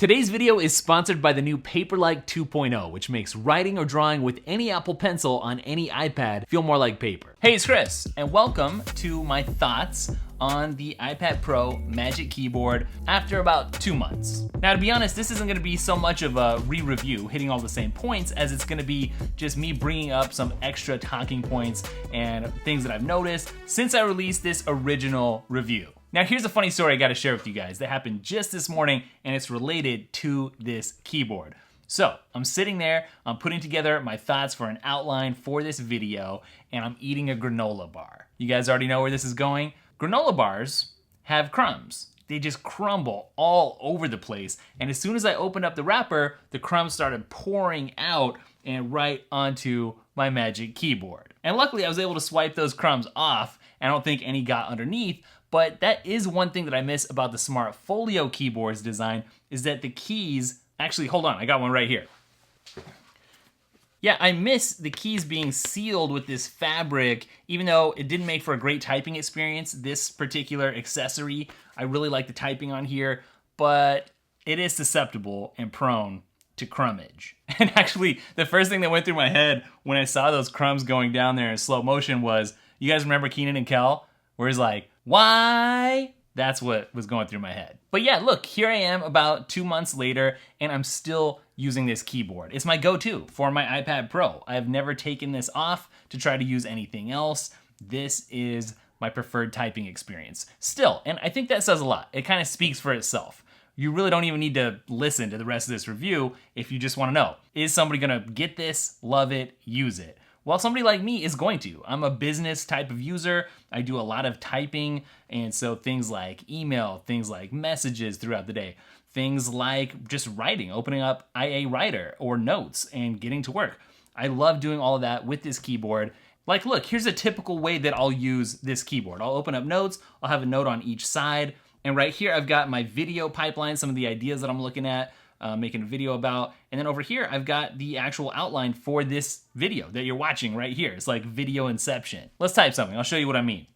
Today's video is sponsored by the new Paperlike 2.0, which makes writing or drawing with any Apple Pencil on any iPad feel more like paper. Hey, it's Chris, and welcome to my thoughts on the iPad Pro Magic Keyboard after about 2 months. Now, to be honest, this isn't gonna be so much of a re-review, hitting all the same points, as it's gonna be just me bringing up some extra talking points and things that I've noticed since I released this original review. Now, here's a funny story I gotta share with you guys that happened just this morning, and it's related to this keyboard. So, I'm sitting there, I'm putting together my thoughts for an outline for this video, and I'm eating a granola bar. You guys already know where this is going? Granola bars have crumbs. They just crumble all over the place, and as soon as I opened up the wrapper, the crumbs started pouring out and right onto my Magic Keyboard. And luckily, I was able to swipe those crumbs off, and I don't think any got underneath. But that is one thing that I miss about the Smart Folio keyboard's design, is that the keys, actually, hold on, I got one right here. Yeah, I miss the keys being sealed with this fabric, even though it didn't make for a great typing experience, this particular accessory. I really like the typing on here, but it is susceptible and prone to crumbage. And actually, the first thing that went through my head when I saw those crumbs going down there in slow motion was, you guys remember Kenan and Kel? Where he's like, why? That's what was going through my head. But yeah, look, here I am about 2 months later, and I'm still using this keyboard. It's my go-to for my iPad Pro. I've never taken this off to try to use anything else. This is my preferred typing experience. Still, and I think that says a lot. It kind of speaks for itself. You really don't even need to listen to the rest of this review if you just want to know, is somebody gonna get this, love it, use it? Well, somebody like me is going to. I'm a business type of user. I do a lot of typing, and so things like email, things like messages throughout the day, things like just writing, opening up IA Writer or notes and getting to work. I love doing all of that with this keyboard. Like, look, here's a typical way that I'll use this keyboard. I'll open up notes, I'll have a note on each side, and right here I've got my video pipeline, some of the ideas that I'm looking at, making a video about. And then over here, I've got the actual outline for this video that you're watching right here. It's like video inception. Let's type something. I'll show you what I mean.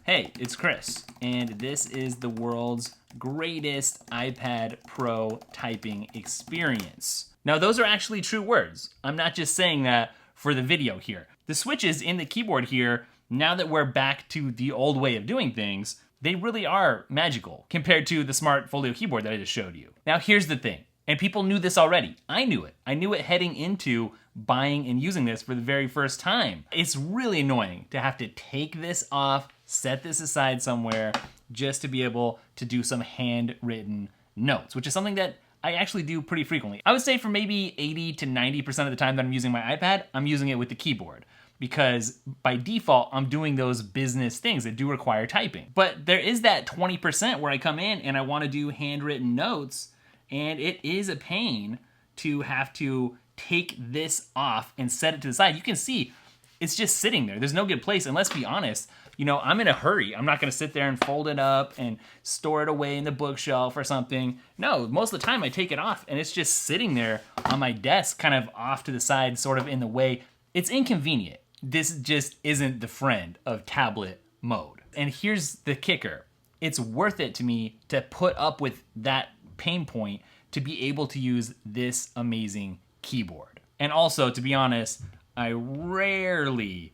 Hey, it's Chris, and this is the world's greatest iPad Pro typing experience. Now, those are actually true words. I'm not just saying that for the video here. The switches in the keyboard here, now that we're back to the old way of doing things, they really are magical compared to the Smart Folio keyboard that I just showed you. Now, here's the thing. And people knew this already. I knew it. I knew it heading into buying and using this for the very first time. It's really annoying to have to take this off, set this aside somewhere, just to be able to do some handwritten notes, which is something that I actually do pretty frequently. I would say for maybe 80 to 90% of the time that I'm using my iPad, I'm using it with the keyboard, because by default, I'm doing those business things that do require typing. But there is that 20% where I come in and I want to do handwritten notes, and it is a pain to have to take this off and set it to the side. You can see it's just sitting there. There's no good place, and let's be honest, you know, I'm in a hurry. I'm not gonna sit there and fold it up and store it away in the bookshelf or something. No, most of the time I take it off and it's just sitting there on my desk, kind of off to the side, sort of in the way. It's inconvenient. This just isn't the friend of tablet mode. And here's the kicker. It's worth it to me to put up with that pain point to be able to use this amazing keyboard. And also, to be honest, I rarely,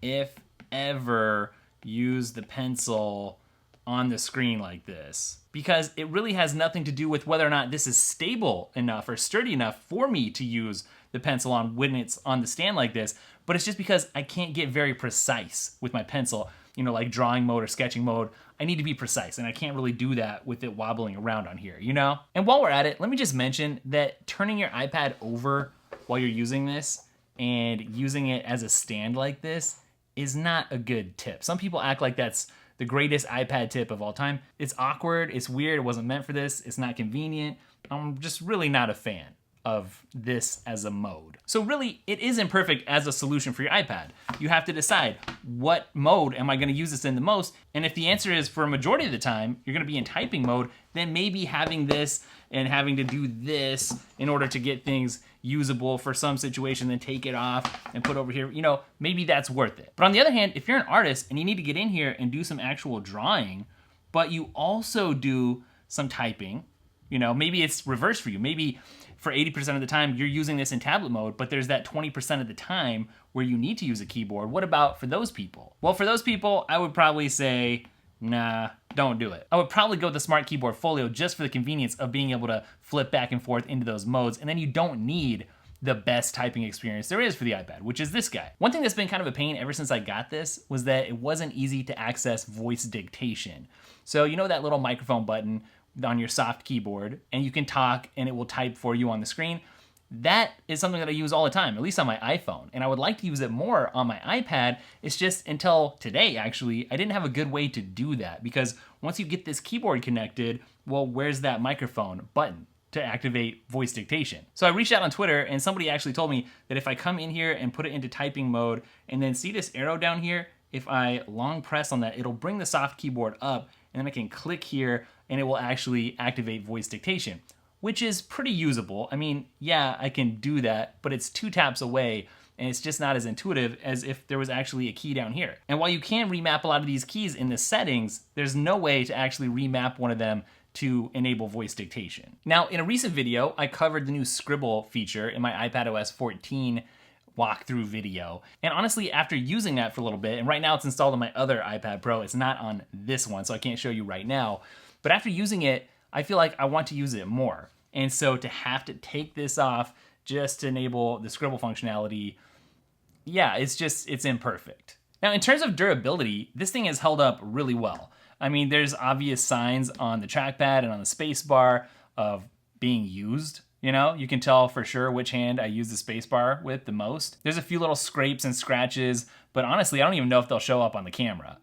if ever, use the pencil on the screen like this, because it really has nothing to do with whether or not this is stable enough or sturdy enough for me to use the pencil on when it's on the stand like this, but it's just because I can't get very precise with my pencil. You know, like drawing mode or sketching mode, I need to be precise, and I can't really do that with it wobbling around on here, you know? And while we're at it, let me just mention that turning your iPad over while you're using this and using it as a stand like this is not a good tip. Some people act like that's the greatest iPad tip of all time. It's awkward, it's weird, it wasn't meant for this, it's not convenient. I'm just really not a fan of this as a mode. So really, it is imperfect as a solution for your iPad. You have to decide, what mode am I gonna use this in the most? And if the answer is for a majority of the time, you're gonna be in typing mode, then maybe having this and having to do this in order to get things usable for some situation, then take it off and put over here, you know, maybe that's worth it. But on the other hand, if you're an artist and you need to get in here and do some actual drawing, but you also do some typing, You know, maybe it's reversed for you. Maybe for 80% of the time you're using this in tablet mode, but there's that 20% of the time where you need to use a keyboard. What about for those people? Well, for those people, I would probably say, nah, don't do it. I would probably go with the Smart Keyboard Folio just for the convenience of being able to flip back and forth into those modes, and then you don't need the best typing experience there is for the iPad, which is this guy. One thing that's been kind of a pain ever since I got this was that it wasn't easy to access voice dictation. So you know that little microphone button on your soft keyboard, and you can talk and it will type for you on the screen? That is something that I use all the time, at least on my iPhone, and I would like to use it more on my iPad. It's just until today, actually, I didn't have a good way to do that, because once you get this keyboard connected, well, where's that microphone button to activate voice dictation? So I reached out on Twitter, and somebody actually told me that if I come in here and put it into typing mode, and then see this arrow down here, if I long press on that, it'll bring the soft keyboard up, and then I can click here, and it will actually activate voice dictation, which is pretty usable. I mean, yeah, I can do that, but it's 2 taps away, and it's just not as intuitive as if there was actually a key down here. And while you can remap a lot of these keys in the settings, there's no way to actually remap one of them to enable voice dictation. Now, in a recent video, I covered the new Scribble feature in my iPadOS 14 walkthrough video. And honestly, after using that for a little bit, and right now it's installed on my other iPad Pro, it's not on this one, so I can't show you right now. But after using it, I feel like I want to use it more. And so to have to take this off just to enable the Scribble functionality, yeah, it's imperfect. Now, in terms of durability, this thing has held up really well. I mean, there's obvious signs on the trackpad and on the space bar of being used. You know, you can tell for sure which hand I use the space bar with the most. There's a few little scrapes and scratches, but honestly, I don't even know if they'll show up on the camera.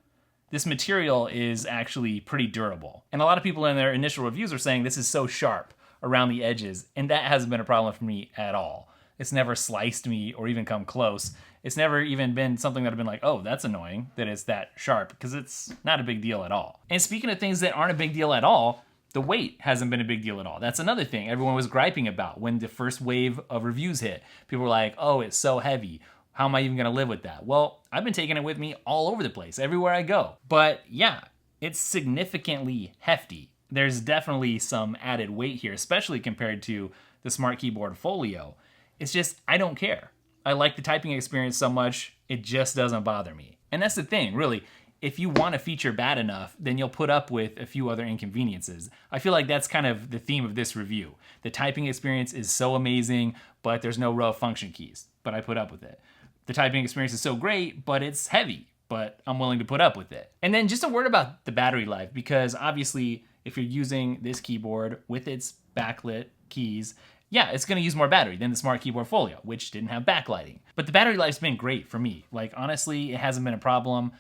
This material is actually pretty durable. And a lot of people in their initial reviews are saying this is so sharp around the edges, and that hasn't been a problem for me at all. It's never sliced me or even come close. It's never even been something that I've been like, oh, that's annoying that it's that sharp, because it's not a big deal at all. And speaking of things that aren't a big deal at all, the weight hasn't been a big deal at all. That's another thing everyone was griping about when the first wave of reviews hit. People were like, oh, it's so heavy. How am I even gonna live with that? Well, I've been taking it with me all over the place, everywhere I go. But yeah, it's significantly hefty. There's definitely some added weight here, especially compared to the Smart Keyboard Folio. It's just, I don't care. I like the typing experience so much, it just doesn't bother me. And that's the thing, really. If you want a feature bad enough, then you'll put up with a few other inconveniences. I feel like that's kind of the theme of this review. The typing experience is so amazing, but there's no row of function keys, but I put up with it. The typing experience is so great, but it's heavy, but I'm willing to put up with it. And then just a word about the battery life, because obviously if you're using this keyboard with its backlit keys, yeah, it's gonna use more battery than the Smart Keyboard Folio, which didn't have backlighting. But the battery life's been great for me. Like, honestly, it hasn't been a problem.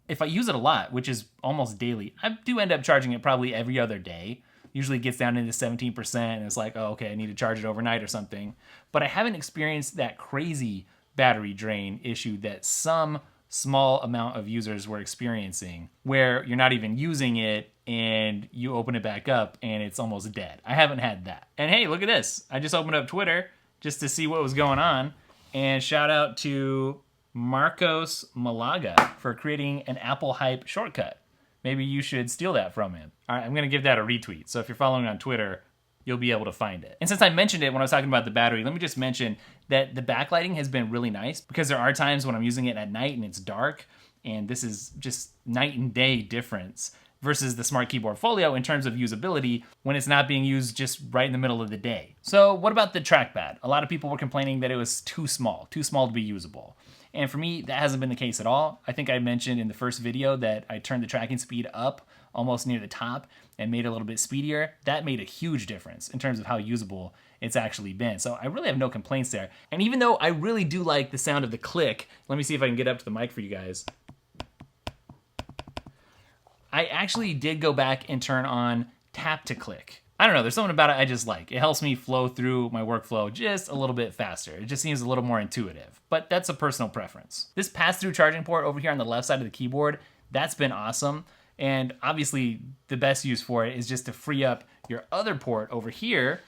If I use it a lot, which is almost daily, I do end up charging it probably every other day. Usually it gets down into 17% and it's like, oh, okay, I need to charge it overnight or something. But I haven't experienced that crazy battery drain issue that some small amount of users were experiencing, where you're not even using it and you open it back up and it's almost dead. I haven't had that. And hey, look at this. I just opened up Twitter just to see what was going on, and shout out to Marcos Malaga for creating an Apple hype shortcut. Maybe you should steal that from him. All right, I'm gonna give that a retweet. So if you're following on Twitter, you'll be able to find it. And since I mentioned it when I was talking about the battery, let me just mention that the backlighting has been really nice, because there are times when I'm using it at night and it's dark, and this is just night and day difference versus the Smart Keyboard Folio in terms of usability when it's not being used just right in the middle of the day. So what about the trackpad? A lot of people were complaining that it was too small to be usable. And for me, that hasn't been the case at all. I think I mentioned in the first video that I turned the tracking speed up almost near the top and made it a little bit speedier. That made a huge difference in terms of how usable it's actually been. So I really have no complaints there. And even though I really do like the sound of the click, let me see if I can get up to the mic for you guys. I actually did go back and turn on tap to click. I don't know, there's something about it I just like. It helps me flow through my workflow just a little bit faster. It just seems a little more intuitive, but that's a personal preference. This pass-through charging port over here on the left side of the keyboard, that's been awesome. And obviously the best use for it is just to free up your other port over here,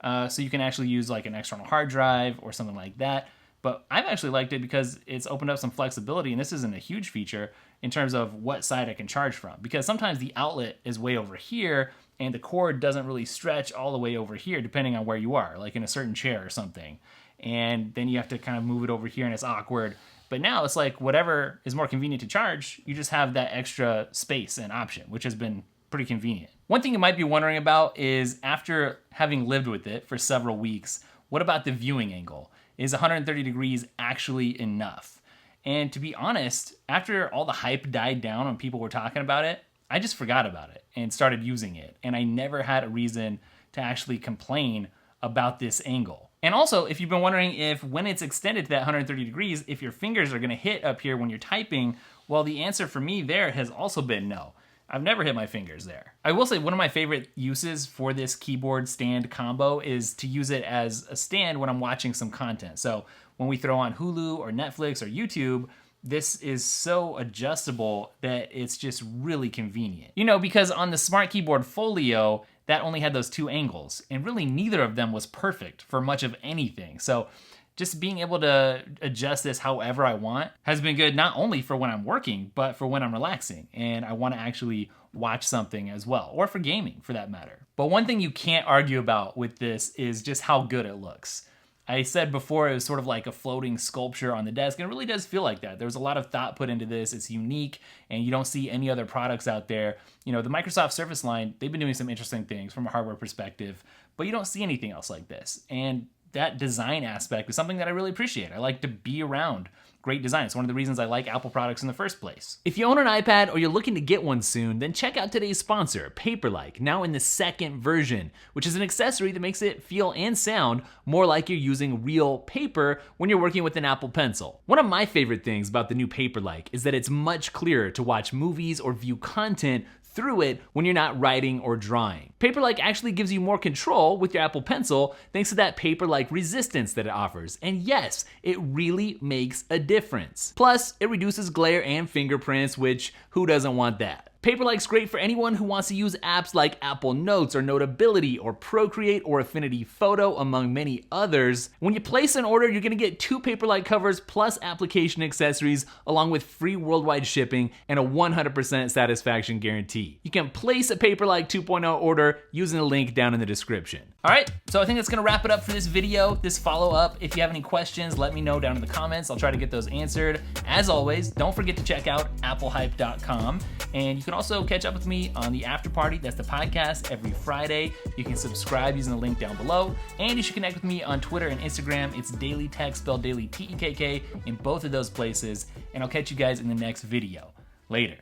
so you can actually use like an external hard drive or something like that. But I've actually liked it because it's opened up some flexibility, and this isn't a huge feature in terms of what side I can charge from. Because sometimes the outlet is way over here, and the cord doesn't really stretch all the way over here depending on where you are, like in a certain chair or something. And then you have to kind of move it over here and it's awkward. But now it's like whatever is more convenient to charge, you just have that extra space and option, which has been pretty convenient. One thing you might be wondering about is, after having lived with it for several weeks, what about the viewing angle? Is 130 degrees actually enough? And to be honest, after all the hype died down when people were talking about it, I just forgot about it and started using it. And I never had a reason to actually complain about this angle. And also, if you've been wondering if when it's extended to that 130 degrees, if your fingers are gonna hit up here when you're typing, well, the answer for me there has also been no. I've never hit my fingers there. I will say one of my favorite uses for this keyboard stand combo is to use it as a stand when I'm watching some content. So when we throw on Hulu or Netflix or YouTube, this is so adjustable that it's just really convenient. You know, because on the Smart Keyboard Folio, that only had those two angles, and really neither of them was perfect for much of anything. So just being able to adjust this however I want has been good, not only for when I'm working, but for when I'm relaxing and I want to actually watch something as well, or for gaming for that matter. But one thing you can't argue about with this is just how good it looks. I said before it was sort of like a floating sculpture on the desk, and it really does feel like that. There's a lot of thought put into this. It's unique, and you don't see any other products out there. You know, the Microsoft Surface line, they've been doing some interesting things from a hardware perspective, but you don't see anything else like this. And that design aspect is something that I really appreciate. I like to be around great design. It's one of the reasons I like Apple products in the first place. If you own an iPad or you're looking to get one soon, then check out today's sponsor, Paperlike, now in the second version, which is an accessory that makes it feel and sound more like you're using real paper when you're working with an Apple Pencil. One of my favorite things about the new Paperlike is that it's much clearer to watch movies or view content through it when you're not writing or drawing. Paperlike actually gives you more control with your Apple Pencil thanks to that paper-like resistance that it offers. And yes, it really makes a difference. Plus, it reduces glare and fingerprints, which who doesn't want that? Paperlike's great for anyone who wants to use apps like Apple Notes or Notability or Procreate or Affinity Photo, among many others. When you place an order, you're gonna get 2 Paperlike covers plus application accessories, along with free worldwide shipping and a 100% satisfaction guarantee. You can place a Paperlike 2.0 order using the link down in the description. All right, so I think that's gonna wrap it up for this video, this follow-up. If you have any questions, let me know down in the comments. I'll try to get those answered. As always, don't forget to check out applehype.com, and you can also catch up with me on the After Party. That's the podcast every Friday. You can subscribe using the link down below, and you should connect with me on Twitter and Instagram. It's Daily Tech, spelled Daily Tekk, in both of those places, and I'll catch you guys in the next video. Later.